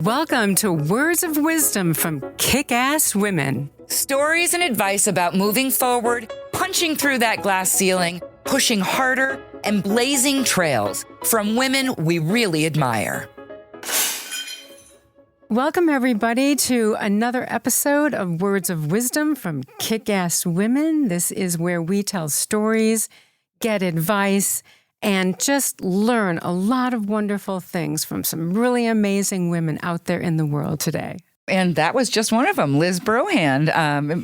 Welcome to Words of Wisdom from Kick-Ass Women. Stories and advice about moving forward, punching through that glass ceiling, pushing harder, and blazing trails from women we really admire. Welcome, everybody, to another episode of Words of Wisdom from Kick-Ass Women. This is where we tell stories, get advice, and just learn a lot of wonderful things from some really amazing women out there in the world today. And that was just one of them, Liz Brohan. I'm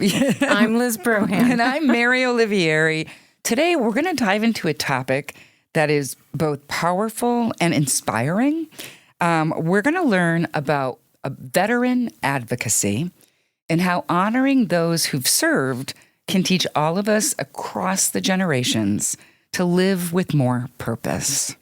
Liz Brohan. And I'm Mary Olivieri. Today, we're going to dive into a topic that is both powerful and inspiring. We're going to learn about veteran advocacy and how honoring those who've served can teach all of us across the generations to live with more purpose.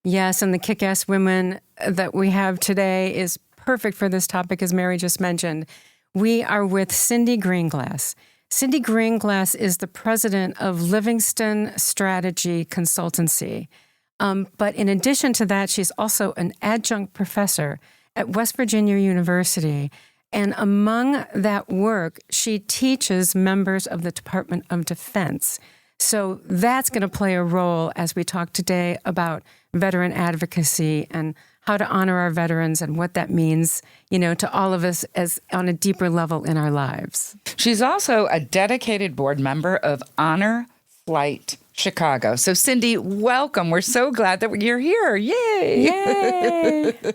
Yes, and the Kick-Ass Women that we have today is perfect for this topic, as Mary just mentioned. We are with Cindy Greenglass. Cindy Greenglass is the president of Livingston Strategy Consultancy. But in addition to that, she's also an adjunct professor at West Virginia University. And among that work, she teaches members of the Department of Defense. So that's going to play a role as we talk today about veteran advocacy and how to honor our veterans and what that means, to all of us as on a deeper level in our lives. She's also a dedicated board member of Honor Flight Chicago. So Cindy, welcome. We're so glad that you're here. Yay! Yay!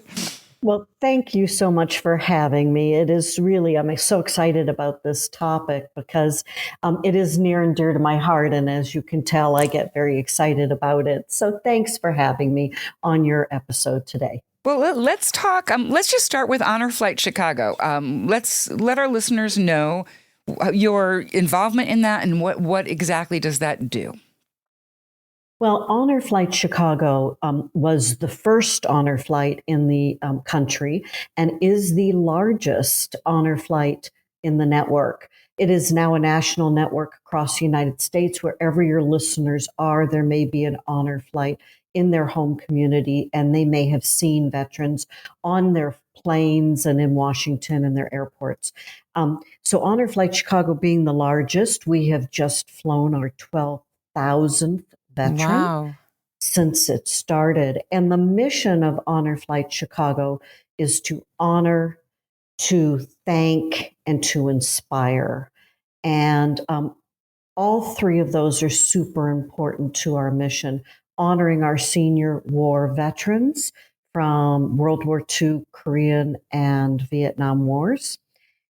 Well, thank you so much for having me. It is really, I'm so excited about this topic because it is near and dear to my heart. And as you can tell, I get very excited about it. So thanks for having me on your episode today. Well, let's talk. Let's just start with Honor Flight Chicago. Let's let our listeners know your involvement in that and what exactly does that do? Well, Honor Flight Chicago was the first honor flight in the country and is the largest honor flight in the network. It is now a national network across the United States. Wherever your listeners are, there may be an honor flight in their home community, and they may have seen veterans on their planes and in Washington and their airports. So Honor Flight Chicago being the largest, we have just flown our 12,000th veteran since it started. And the mission of Honor Flight Chicago is to honor, to thank, and to inspire. And all three of those are super important to our mission, honoring our senior war veterans from World War II, Korean, and Vietnam Wars,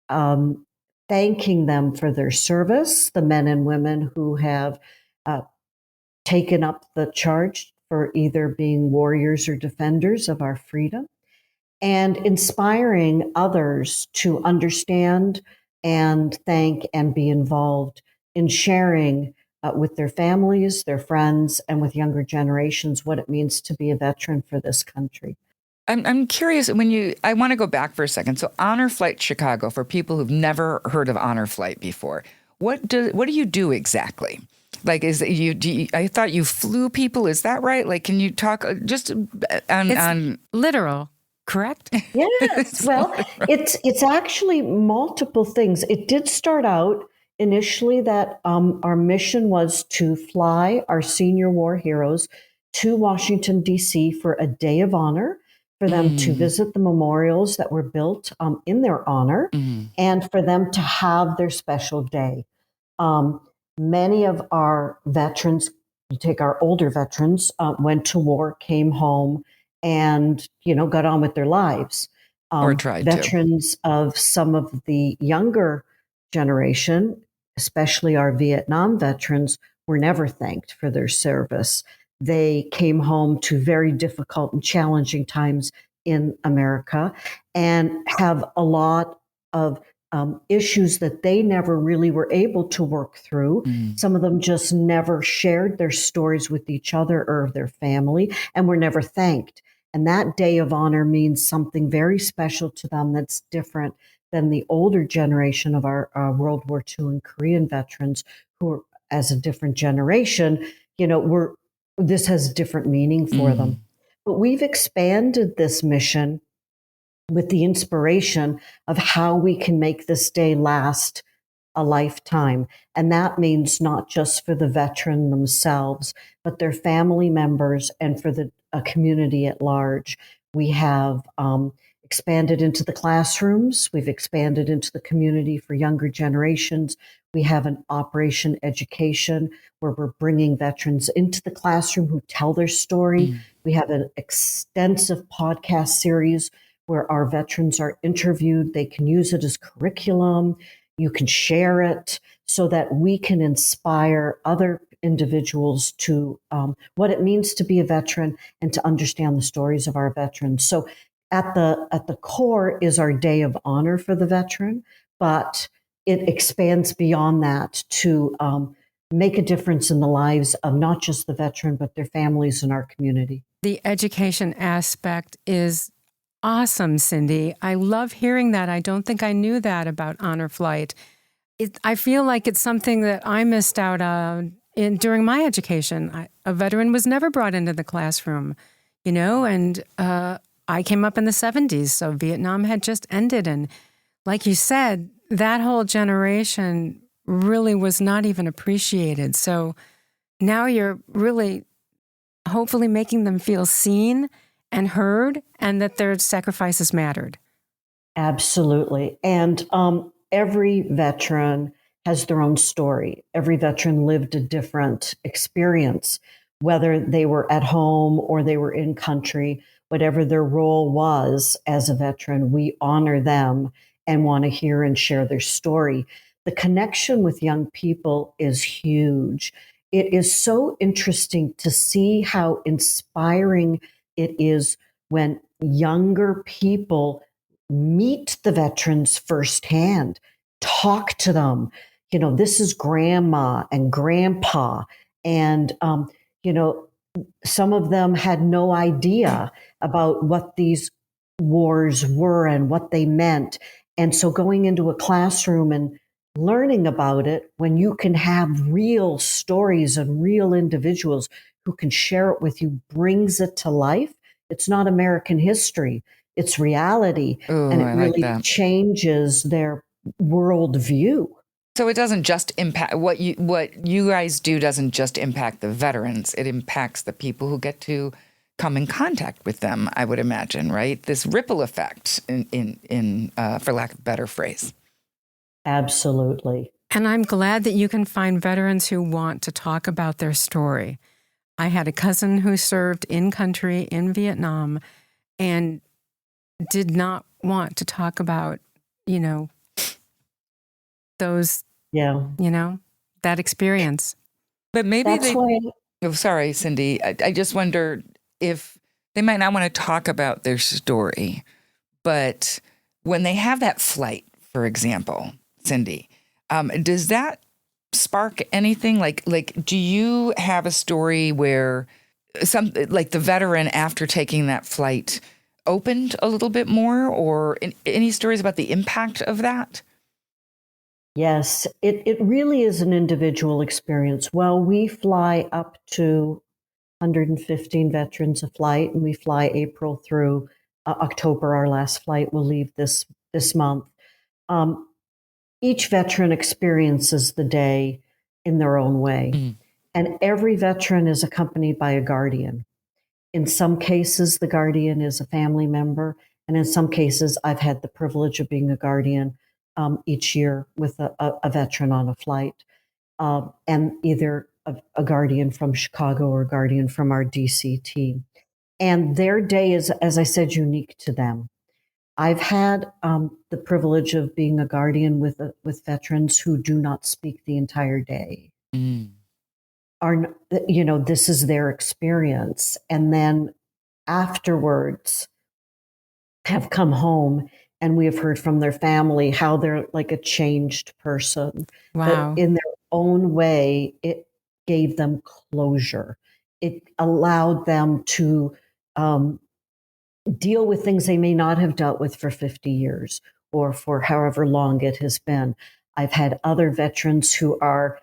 thanking them for their service, the men and women who have taken up the charge for either being warriors or defenders of our freedom, and inspiring others to understand and thank and be involved in sharing with their families, their friends, and with younger generations what it means to be a veteran for this country. I'm curious, I want to go back for a second. So Honor Flight Chicago, for people who've never heard of Honor Flight before, what do you do exactly? Like, I thought you flew people. Is that right? Like, can you talk just on literal, correct? Yes. Well, it's actually multiple things. It did start out initially that our mission was to fly our senior war heroes to Washington, D.C. for a day of honor, for them to visit the memorials that were built in their honor, and for them to have their special day. Many of our veterans, you take our older veterans, went to war, came home, and got on with their lives. Or tried veterans of some of the younger generation, especially our Vietnam veterans, were never thanked for their service. They came home to very difficult and challenging times in America and have a lot of issues that they never really were able to work through. Some of them just never shared their stories with each other or their family and were never thanked. And that day of honor means something very special to them that's different than the older generation of our World War II and Korean veterans who are, as a different generation, this has different meaning for them. But we've expanded this mission with the inspiration of how we can make this day last a lifetime. And that means not just for the veteran themselves, but their family members and for the community at large. We have expanded into the classrooms. We've expanded into the community for younger generations. We have an Operation Education where we're bringing veterans into the classroom who tell their story. We have an extensive podcast series where our veterans are interviewed. They can use it as curriculum. You can share it so that we can inspire other individuals to what it means to be a veteran and to understand the stories of our veterans. So at the core is our day of honor for the veteran, but it expands beyond that to make a difference in the lives of not just the veteran, but their families and our community. The education aspect is awesome, Cindy. I love hearing that. I don't think I knew that about Honor Flight. I feel like it's something that I missed out on during my education. A veteran was never brought into the classroom, and I came up in the 70s, so Vietnam had just ended. And like you said, that whole generation really was not even appreciated. So now you're really hopefully making them feel seen and heard, and that their sacrifices mattered. Absolutely. And every veteran has their own story. Every veteran lived a different experience, whether they were at home or they were in country, whatever their role was as a veteran, we honor them and want to hear and share their story. The connection with young people is huge. It is so interesting to see how inspiring it is when younger people meet the veterans firsthand, talk to them. This is grandma and grandpa. And, some of them had no idea about what these wars were and what they meant. And so going into a classroom and learning about it, when you can have real stories and real individuals who can share it with you, brings it to life. It's not American history, it's reality. Ooh, And it I like really that. changes their worldview. So it doesn't just impact what you guys do doesn't just impact the veterans. It impacts the people who get to come in contact with them, I would imagine, right? This ripple effect in for lack of a better phrase. Absolutely. And I'm glad that you can find veterans who want to talk about their story. I had a cousin who served in country in Vietnam and did not want to talk about, those, that experience. But maybe That's why. Oh, sorry, Cindy. I just wonder if they might not want to talk about their story, but when they have that flight, for example, Cindy, does that spark anything? Like, do you have a story where like the veteran after taking that flight opened a little bit more, or any stories about the impact of that? Yes, it really is an individual experience. Well, we fly up to 115 veterans a flight, and we fly April through October. Our last flight will leave this month. Each veteran experiences the day in their own way, and every veteran is accompanied by a guardian. In some cases, the guardian is a family member, and in some cases, I've had the privilege of being a guardian each year with a veteran on a flight, and either a guardian from Chicago or a guardian from our DC team. And their day is, as I said, unique to them. I've had the privilege of being a guardian with veterans who do not speak the entire day. This is their experience, and then afterwards have come home and we have heard from their family how they're like a changed person. Wow. But in their own way, it gave them closure. It allowed them to deal with things they may not have dealt with for 50 years or for however long it has been. I've had other veterans who are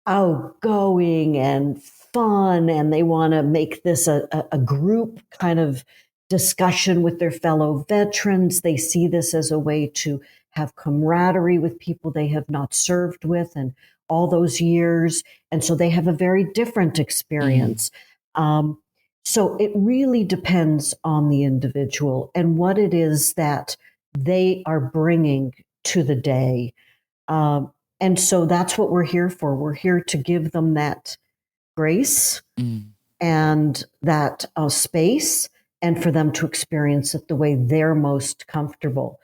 outgoing and fun, and they want to make this a group kind of discussion with their fellow veterans. They see this as a way to have camaraderie with people they have not served with in all those years. And so they have a very different experience. So it really depends on the individual and what it is that they are bringing to the day. And so that's what we're here for. We're here to give them that grace and that space, and for them to experience it the way they're most comfortable.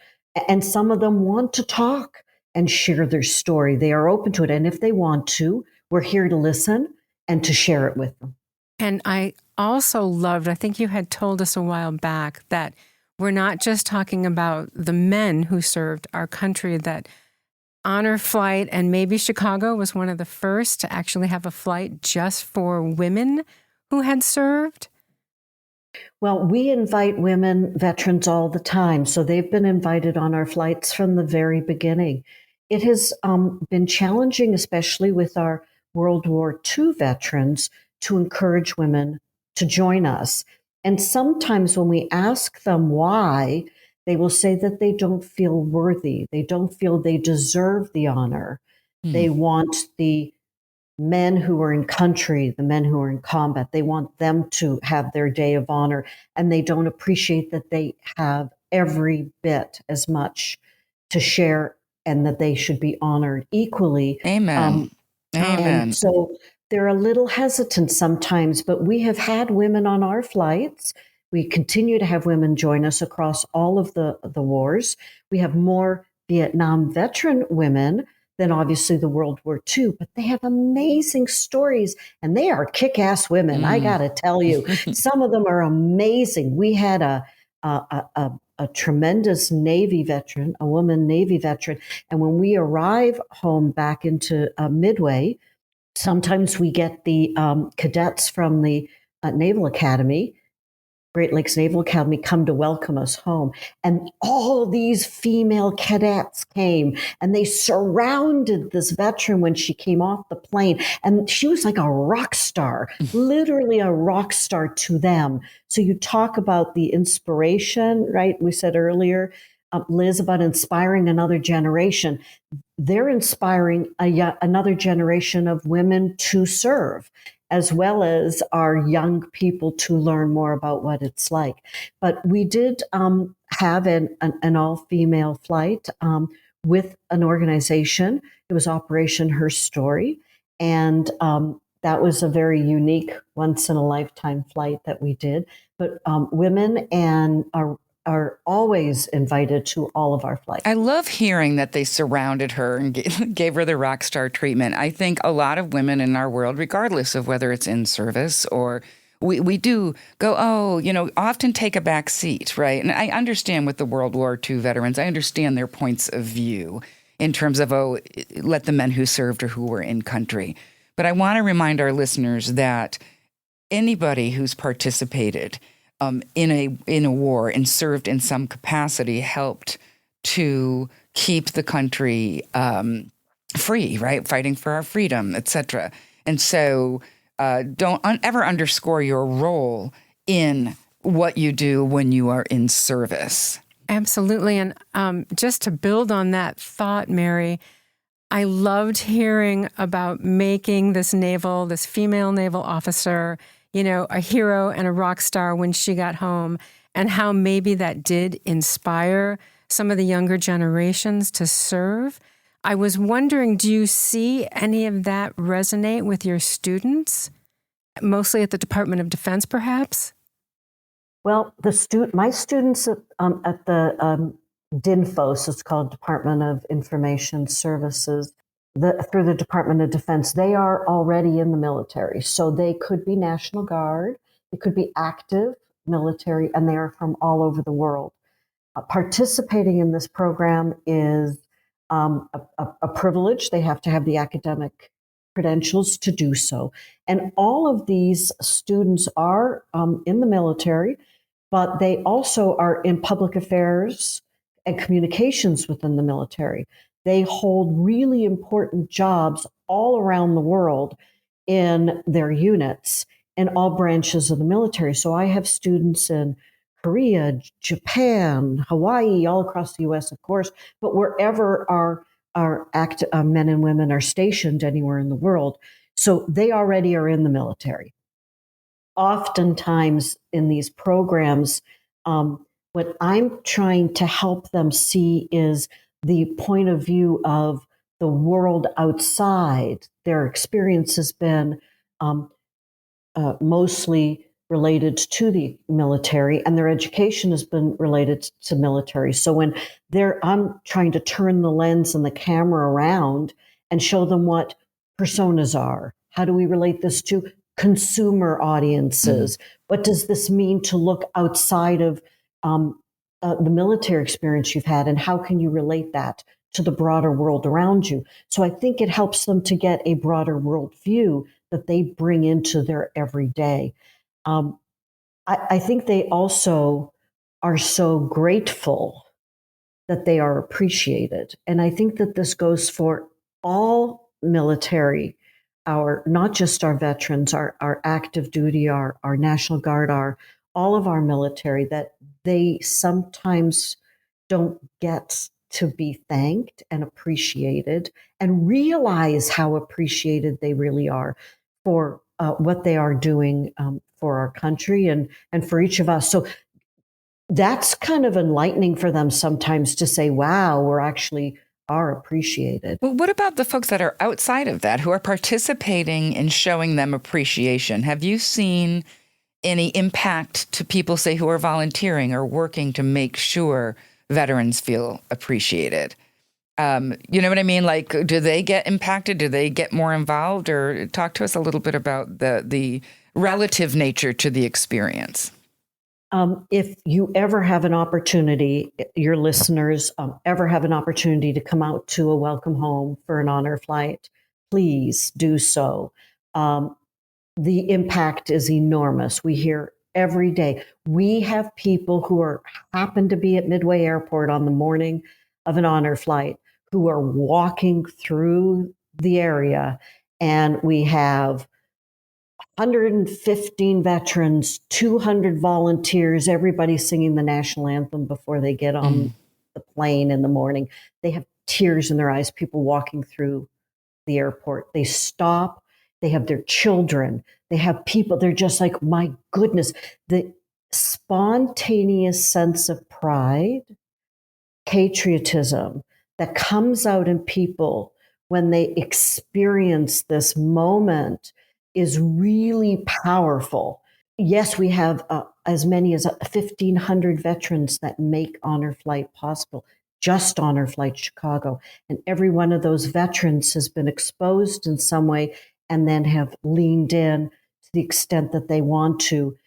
And some of them want to talk and share their story. They are open to it. And if they want to, we're here to listen and to share it with them. And I also loved, I think you had told us a while back, that we're not just talking about the men who served our country, that Honor Flight, and maybe Chicago was one of the first to actually have a flight just for women who had served. Well, we invite women veterans all the time, so they've been invited on our flights from the very beginning. It has been challenging, especially with our World War II veterans, to encourage women to join us. And sometimes when we ask them why, they will say that they don't feel worthy. They don't feel they deserve the honor. They want the men who are in country, the men who are in combat, they want them to have their day of honor. And they don't appreciate that they have every bit as much to share and that they should be honored equally. Amen. Amen. And so they're a little hesitant sometimes, but we have had women on our flights. We continue to have women join us across all of the wars. We have more Vietnam veteran women than obviously the World War II, but they have amazing stories and they are kick-ass women. I got to tell you, some of them are amazing. We had a tremendous Navy veteran, a woman Navy veteran. And when we arrive home back into Midway, sometimes we get the cadets from the Naval Academy, Great Lakes Naval Academy, come to welcome us home. And all these female cadets came and they surrounded this veteran when she came off the plane. And she was like a rock star, literally a rock star to them. So you talk about the inspiration, right? We said earlier, Liz, about inspiring another generation. They're inspiring another generation of women to serve, as well as our young people to learn more about what it's like. But we did have an all-female flight with an organization. It was Operation Her Story. And that was a very unique, once-in-a-lifetime flight that we did. But women are always invited to all of our flights. I love hearing that they surrounded her and gave her the rock star treatment. I think a lot of women in our world, regardless of whether it's in service or we do go, often take a back seat, right? And I understand with the World War II veterans, I understand their points of view in terms of, let the men who served or who were in country. But I want to remind our listeners that anybody who's participated in a war and served in some capacity helped to keep the country free, right? Fighting for our freedom, et cetera. And so don't ever underscore your role in what you do when you are in service. Absolutely. And just to build on that thought, Mary, I loved hearing about making this female naval officer, a hero and a rock star when she got home, and how maybe that did inspire some of the younger generations to serve. I was wondering, do you see any of that resonate with your students, mostly at the Department of Defense, perhaps? Well, my students at the DINFOS, it's called Department of Information Services, through the Department of Defense, they are already in the military. So they could be National Guard, they could be active military, and they are from all over the world. Participating in this program is a privilege. They have to have the academic credentials to do so. And all of these students are in the military, but they also are in public affairs and communications within the military. They hold really important jobs all around the world in their units in all branches of the military. So I have students in Korea, Japan, Hawaii, all across the U.S., of course, but wherever our men and women are stationed anywhere in the world. So they already are in the military. Oftentimes in these programs, what I'm trying to help them see is the point of view of the world outside. Their experience has been um, mostly related to the military, and their education has been related to military. So when I'm trying to turn the lens and the camera around and show them what personas are. How do we relate this to consumer audiences? What does this mean to look outside of the military experience you've had, and how can you relate that to the broader world around you? So I think it helps them to get a broader world view that they bring into their everyday. Um, I think they also are so grateful that they are appreciated. And I think that this goes for all military, not just our veterans, our active duty, our National Guard, all of our military, that they sometimes don't get to be thanked and appreciated and realize how appreciated they really are for what they are doing for our country and for each of us. So that's kind of enlightening for them sometimes to say, wow, we're actually are appreciated. Well, what about the folks that are outside of that, who are participating in showing them appreciation? Have you seen any impact to people, say, who are volunteering or working to make sure veterans feel appreciated? You know what I mean? Like, do they get impacted? Do they get more involved? Or talk to us a little bit about the relative nature to the experience. If you ever have an opportunity, your listeners ever have an opportunity to come out to a welcome home for an honor flight, please do so. The impact is enormous. We hear every day. We have people who happen to be at Midway Airport on the morning of an honor flight who are walking through the area, and we have 115 veterans, 200 volunteers, everybody singing the national anthem before they get on the plane in the morning. They have tears in their eyes, people walking through the airport. They stop, they have their children, they have people, they're just like, my goodness, the spontaneous sense of pride, patriotism that comes out in people when they experience this moment is really powerful. Yes, we have as many as 1,500 veterans that make Honor Flight possible, just Honor Flight Chicago. And every one of those veterans has been exposed in some way and then have leaned in to the extent that they want to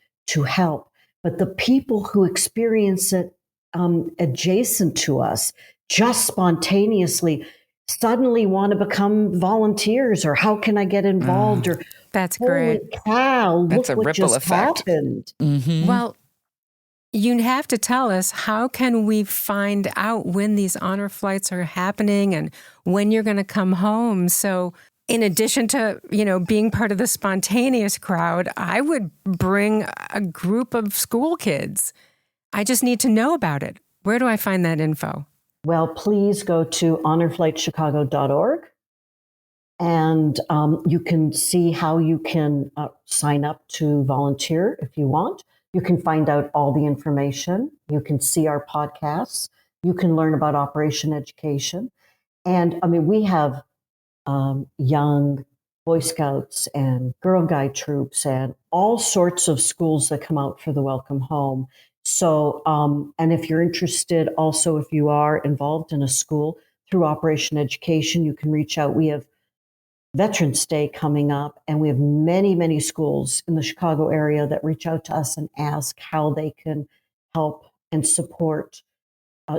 help. But the people who experience it adjacent to us just spontaneously suddenly want to become volunteers, or how can I get involved, or that's holy great. cow, That's look a what ripple just effect. happened. Well, you have to tell us, how can we find out when these honor flights are happening and when you're going to come home? So in addition to, being part of the spontaneous crowd, I would bring a group of school kids. I just need to know about it. Where do I find that info? Well, please go to honorflightchicago.org, and you can see how you can sign up to volunteer if you want. You can find out all the information. You can see our podcasts. You can learn about Operation Education. And we have young Boy Scouts and Girl Guide troops and all sorts of schools that come out for the welcome home. So, and if you're interested, also, if you are involved in a school through Operation Education, you can reach out. We have Veterans Day coming up, and we have many, many schools in the Chicago area that reach out to us and ask how they can help and support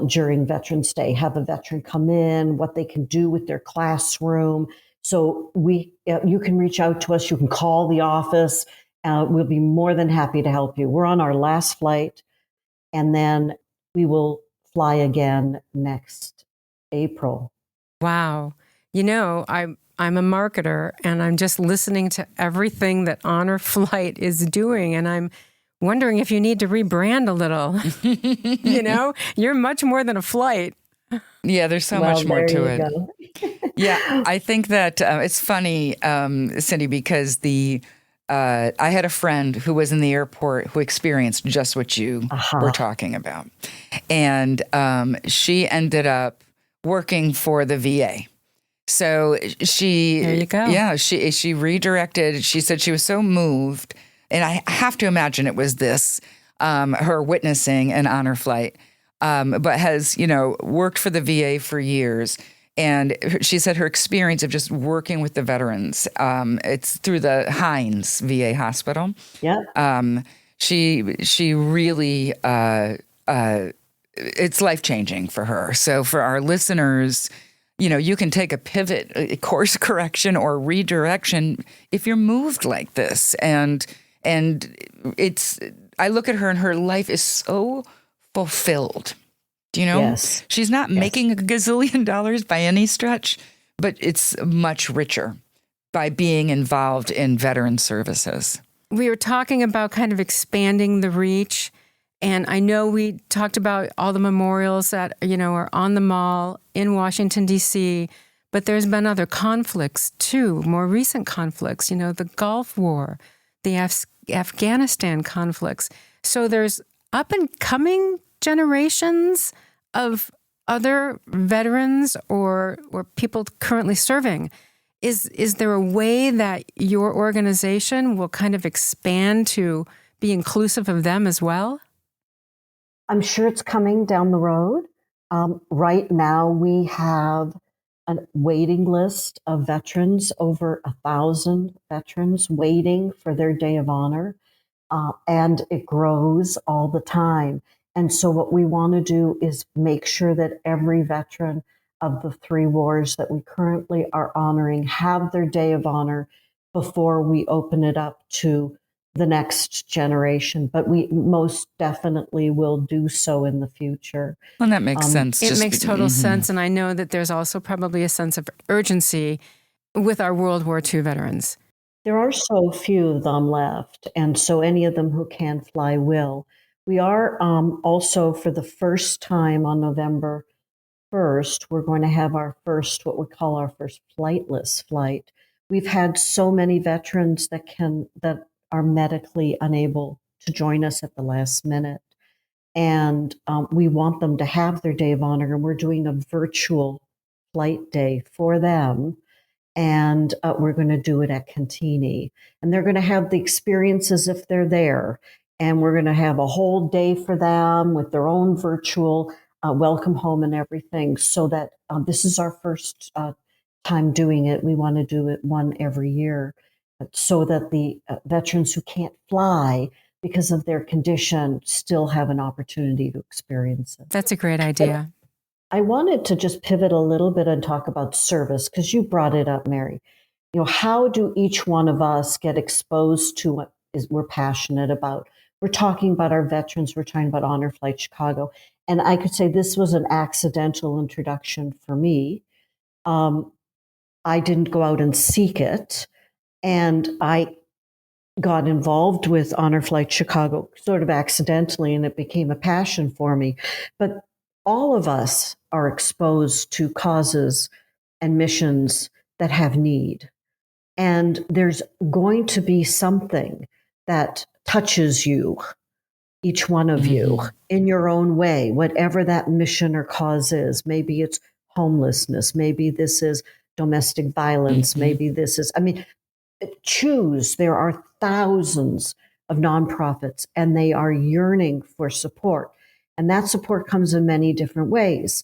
during Veterans Day, have a veteran come in, what they can do with their classroom. So you can reach out to us. You can call the office. We'll be more than happy to help you. We're on our last flight, and then we will fly again next April. Wow. I'm a marketer, and I'm just listening to everything that Honor Flight is doing, and I'm wondering if you need to rebrand a little. You're much more than a flight. Yeah, there's so much more to it. Go. Yeah, I think that it's funny, Cindy, because I had a friend who was in the airport who experienced just what you were talking about. And she ended up working for the VA. So there you go. Yeah, she redirected. She said she was so moved. And I have to imagine it was this, her witnessing an honor flight, but has, worked for the VA for years. And she said her experience of just working with the veterans, it's through the Hines VA hospital. Yeah. She really, it's life-changing for her. So for our listeners, you can take a pivot, a course correction or redirection if you're moved like this. And I look at her and her life is so fulfilled. Yes. She's not making a gazillion dollars by any stretch, but it's much richer by being involved in veteran services. We were talking about kind of expanding the reach. And I know we talked about all the memorials that, are on the mall in Washington, D.C., but there's been other conflicts too, more recent conflicts, the Gulf War, the Afghanistan conflicts. So there's up and coming generations of other veterans or people currently serving. Is there a way that your organization will kind of expand to be inclusive of them as well? I'm sure it's coming down the road. Right now, we have a waiting list of veterans, over 1,000 veterans waiting for their day of honor. And it grows all the time. And so what we want to do is make sure that every veteran of the 3 wars that we currently are honoring have their day of honor before we open it up to the next generation. But we most definitely will do so in the future. Well, that makes sense. It makes total sense. And I know that there's also probably a sense of urgency with our World War II veterans. There are so few of them left, and so any of them who can fly will. We are also, for the first time on November 1st, we're going to have our first, what we call our first flightless flight. We've had so many veterans that are medically unable to join us at the last minute, and we want them to have their day of honor, and we're doing a virtual flight day for them. And we're going to do it at Cantini. And they're going to have the experiences if they're there. And we're going to have a whole day for them with their own virtual welcome home and everything. So that this is our first time doing it. We want to do it one every year so that the veterans who can't fly because of their condition still have an opportunity to experience it. That's a great idea. I wanted to just pivot a little bit and talk about service because you brought it up, Mary. How do each one of us get exposed to what we're passionate about? We're talking about our veterans. We're talking about Honor Flight Chicago. And I could say this was an accidental introduction for me. I didn't go out and seek it. And I got involved with Honor Flight Chicago sort of accidentally, and it became a passion for me. But all of us are exposed to causes and missions that have need. And there's going to be something that touches you, each one of you, in your own way, whatever that mission or cause is. Maybe it's homelessness. Maybe this is domestic violence. Maybe this is, choose. There are thousands of nonprofits, and they are yearning for support. And that support comes in many different ways.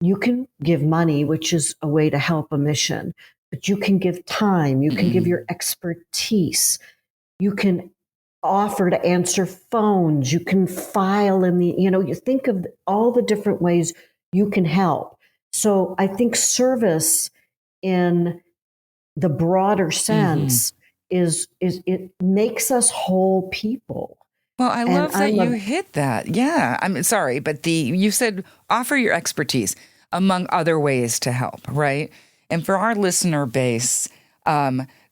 You can give money, which is a way to help a mission, but you can give time. You can give your expertise. You can offer to answer phones. You can file in the, you think of all the different ways you can help. So I think service in the broader sense is it makes us whole people. Well, I love that you hit that. Yeah. I'm sorry, but you said offer your expertise among other ways to help, right? And for our listener base,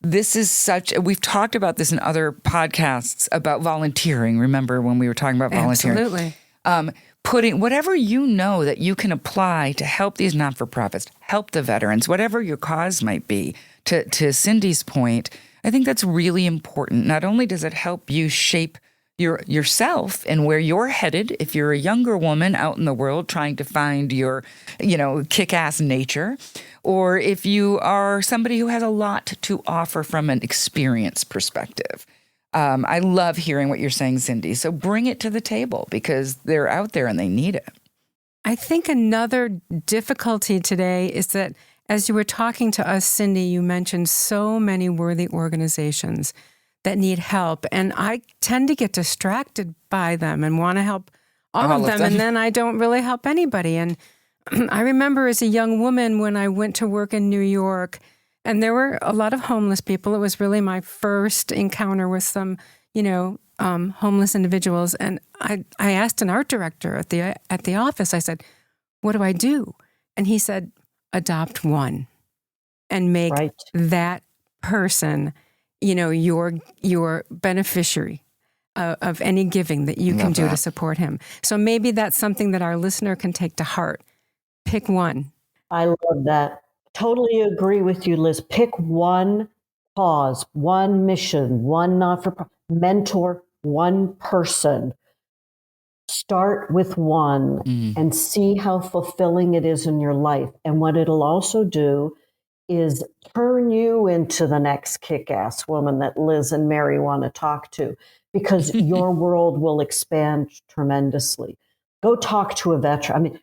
this is we've talked about this in other podcasts about volunteering. Remember when we were talking about volunteering? Absolutely. Putting whatever you know that you can apply to help these not-for-profits, help the veterans, whatever your cause might be. To Cindy's point, I think that's really important. Not only does it help you shape yourself and where you're headed, if you're a younger woman out in the world trying to find your, kick-ass nature, or if you are somebody who has a lot to offer from an experience perspective. I love hearing what you're saying, Cindy. So bring it to the table because they're out there and they need it. I think another difficulty today is that as you were talking to us, Cindy, you mentioned so many worthy organizations that need help. And I tend to get distracted by them and want to help all of them. And then I don't really help anybody. And I remember as a young woman when I went to work in New York, and there were a lot of homeless people. It was really my first encounter with some, homeless individuals. And I asked an art director at the office, I said, what do I do? And he said, adopt one and make that person, your beneficiary of any giving that you can do to support him. So maybe that's something that our listener can take to heart. Pick one. I love that. Totally agree with you, Liz. Pick one cause, one mission, one not-for-profit, mentor one person. Start with one and see how fulfilling it is in your life. And what it'll also do is turn you into the next kick-ass woman that Liz and Mary want to talk to, because your world will expand tremendously. Go talk to a veteran.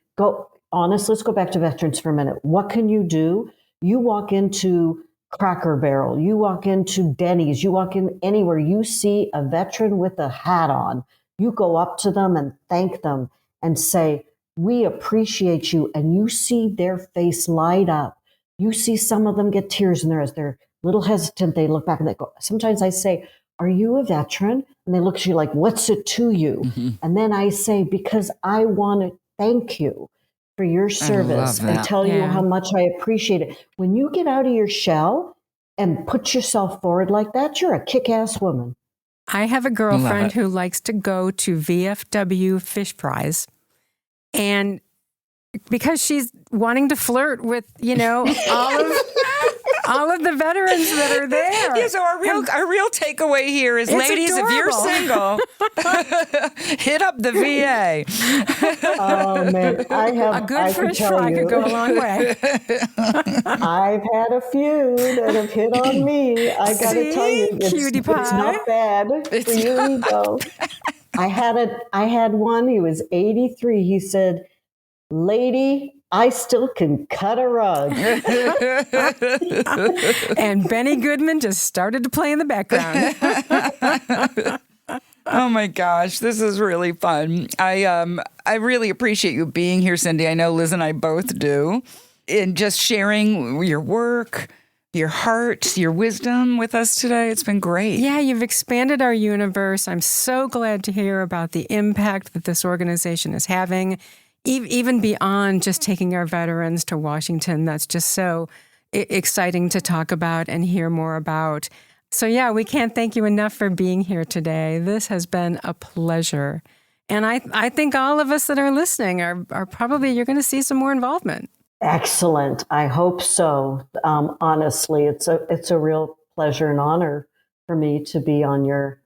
Honest, let's go back to veterans for a minute. What can you do? You walk into Cracker Barrel, you walk into Denny's, you walk in anywhere, you see a veteran with a hat on, you go up to them and thank them and say, we appreciate you. And you see their face light up. You see some of them get tears in their eyes. They're a little hesitant. They look back and they go, sometimes I say, are you a veteran? And they look at you like, what's it to you? Mm-hmm. And then I say, because I want to thank you for your service and tell you how much I appreciate it. When you get out of your shell and put yourself forward like that, you're a kick-ass woman. I have a girlfriend who likes to go to VFW fish fries, and because she's wanting to flirt with, all of the veterans that are there. Yeah, so our real takeaway here is, ladies, adorable. If you're single, hit up the VA. Oh man, a good fish fry could go a long way. I've had a few that have hit on me. I got to tell you, it's not bad for your ego. I had one. He was 83. He said, "Lady, I still can cut a rug." And Benny Goodman just started to play in the background. Oh my gosh, this is really fun. I really appreciate you being here, Cindy. I know Liz and I both do. And just sharing your work, your heart, your wisdom with us today. It's been great. Yeah, you've expanded our universe. I'm so glad to hear about the impact that this organization is having. Even beyond just taking our veterans to Washington, that's just so exciting to talk about and hear more about. So yeah, we can't thank you enough for being here today. This has been a pleasure. And I think all of us that are listening are probably, you're going to see some more involvement. Excellent. I hope so. Honestly, it's a real pleasure and honor for me to be on your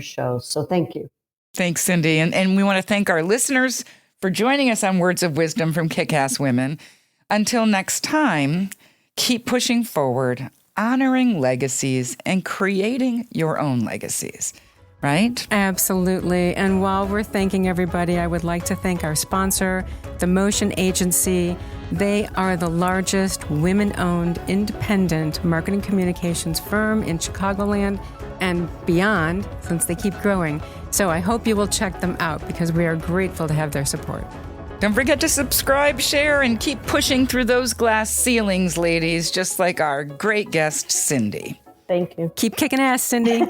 show. So thank you. Thanks, Cindy. And we want to thank our listeners for joining us on Words of Wisdom from Kick-Ass Women. Until next time, keep pushing forward, honoring legacies, and creating your own legacies, right? Absolutely. And while we're thanking everybody, I would like to thank our sponsor, the Motion Agency. They are the largest women-owned independent marketing communications firm in Chicagoland and beyond, since they keep growing. So I hope you will check them out because we are grateful to have their support. Don't forget to subscribe, share, and keep pushing through those glass ceilings, ladies, just like our great guest, Cindy. Thank you. Keep kicking ass, Cindy.